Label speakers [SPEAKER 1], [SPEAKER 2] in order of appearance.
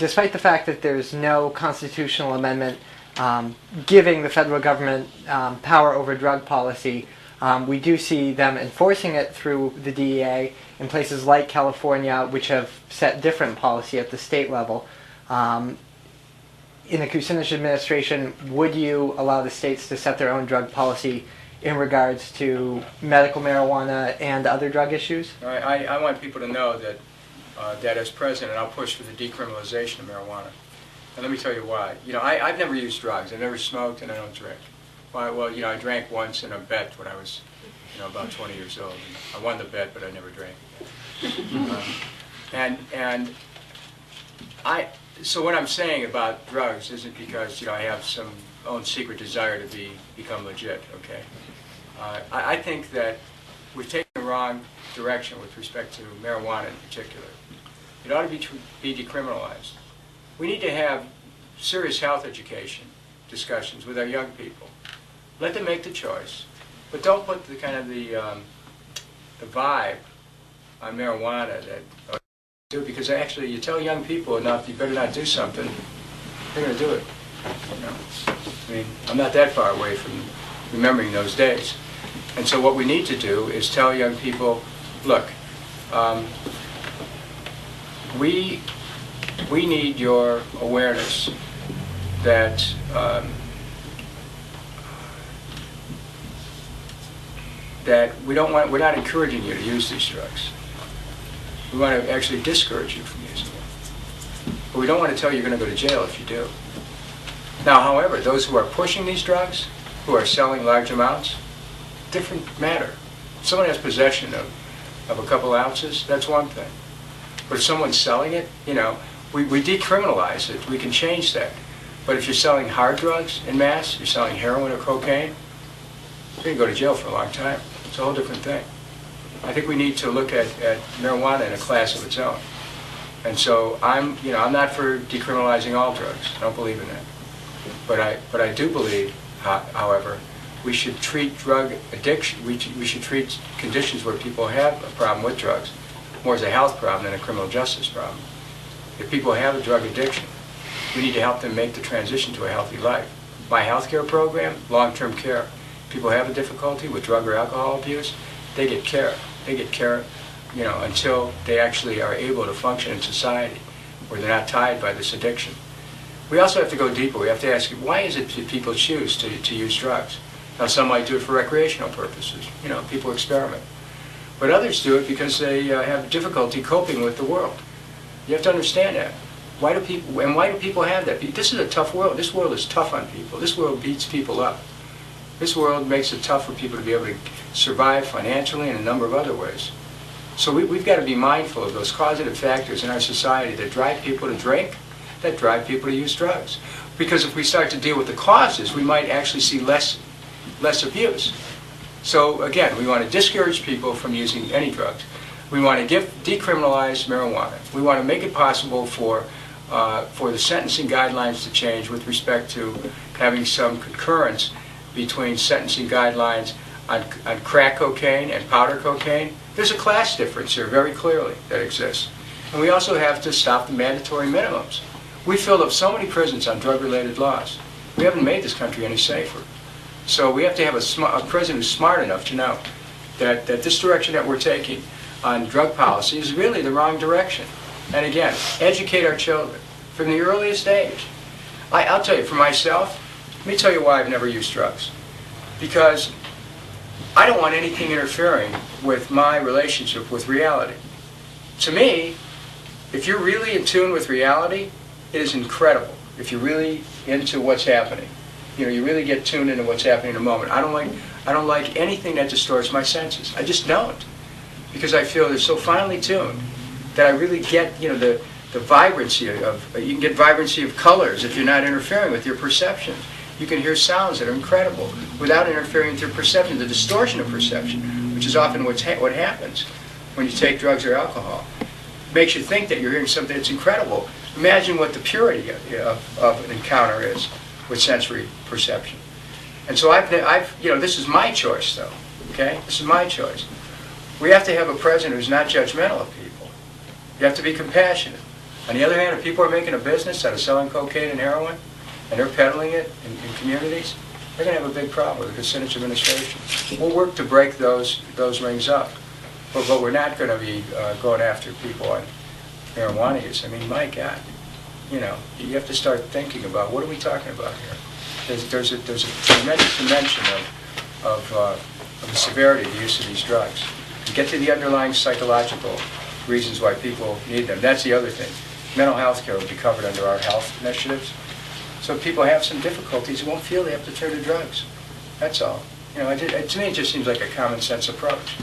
[SPEAKER 1] despite the fact that there's no constitutional amendment giving the federal government power over drug policy, we do see them enforcing it through the DEA in places like California, which have set different policy at the state level. In the Kucinich administration, would you allow the states to set their own drug policy in regards to medical marijuana and other drug issues?
[SPEAKER 2] I want people to know that that as president, I'll push for the decriminalization of marijuana. And let me tell you why. You know, I've never used drugs. I've never smoked, and I don't drink. Well, you know, I drank once in a bet when I was, you know, about 20 years old. And I won the bet, but I never drank. So what I'm saying about drugs isn't because, you know, I have some own secret desire to become legit, okay? I think that we've taken the wrong direction with respect to marijuana in particular. It ought to be decriminalized. We need to have serious health education discussions with our young people. Let them make the choice, but don't put the kind of the vibe on marijuana that do, because actually you tell young people enough, you better not do something, they're going to do it. You know? I mean, I'm not that far away from remembering those days. And so what we need to do is tell young people, look, we need your awareness that we're not encouraging you to use these drugs. We want to actually discourage you from using them. But we don't want to tell you you're going to go to jail if you do. Now, however, those who are pushing these drugs, who are selling large amounts, different matter. If someone has possession of a couple ounces, that's one thing. But if someone's selling it, you know, we decriminalize it. We can change that. But if you're selling hard drugs in mass, you're selling heroin or cocaine, you're going to go to jail for a long time. It's a whole different thing. I think we need to look at marijuana in a class of its own. And so I'm not for decriminalizing all drugs. I don't believe in that. But I do believe, however, we should treat drug addiction, we should treat conditions where people have a problem with drugs more as a health problem than a criminal justice problem. If people have a drug addiction, we need to help them make the transition to a healthy life. My health care program, long-term care. People have a difficulty with drug or alcohol abuse, they get care. They get care, you know, until they actually are able to function in society, where they're not tied by this addiction. We also have to go deeper. We have to ask, why is it that people choose to use drugs? Now, some might do it for recreational purposes. You know, people experiment. But others do it because they have difficulty coping with the world. You have to understand that. Why do people have that? This is a tough world. This world is tough on people. This world beats people up. This world makes it tough for people to be able to survive financially and a number of other ways. So we've got to be mindful of those causative factors in our society that drive people to drink, that drive people to use drugs. Because if we start to deal with the causes, we might actually see less abuse. So again, we want to discourage people from using any drugs. We want to decriminalize marijuana. We want to make it possible for the sentencing guidelines to change with respect to having some concurrence between sentencing guidelines on crack cocaine and powder cocaine. There's a class difference here very clearly that exists. And we also have to stop the mandatory minimums. We filled up so many prisons on drug-related laws. We haven't made this country any safer. So we have to have a president who's smart enough to know that this direction that we're taking on drug policy is really the wrong direction. And again, educate our children from the earliest age. I'll tell you, for myself, let me tell you why I've never used drugs. Because I don't want anything interfering with my relationship with reality. To me, if you're really in tune with reality, it is incredible. If you're really into what's happening, you know, you really get tuned into what's happening in a moment. I don't like anything that distorts my senses. I just don't, because I feel they're so finely tuned that I really get, you know, the vibrancy of. You can get vibrancy of colors if you're not interfering with your perception. You can hear sounds that are incredible without interfering with your perception, the distortion of perception, which is often what happens when you take drugs or alcohol. It makes you think that you're hearing something that's incredible. Imagine what the purity of an encounter is with sensory perception. And so this is my choice, though, okay? This is my choice. We have to have a president who's not judgmental of people. You have to be compassionate. On the other hand, if people are making a business out of selling cocaine and heroin, and they're peddling it in communities, they're going to have a big problem with the Kucinich administration. We'll work to break those rings up, but we're not going to be going after people on marijuana use. I mean, my God, you have to start thinking about what are we talking about here. There's a tremendous dimension of the severity of the use of these drugs. To get to the underlying psychological reasons why people need them. That's the other thing. Mental health care will be covered under our health initiatives. So if people have some difficulties, they won't feel they have to turn to drugs. That's all. To me, it just seems like a common sense approach.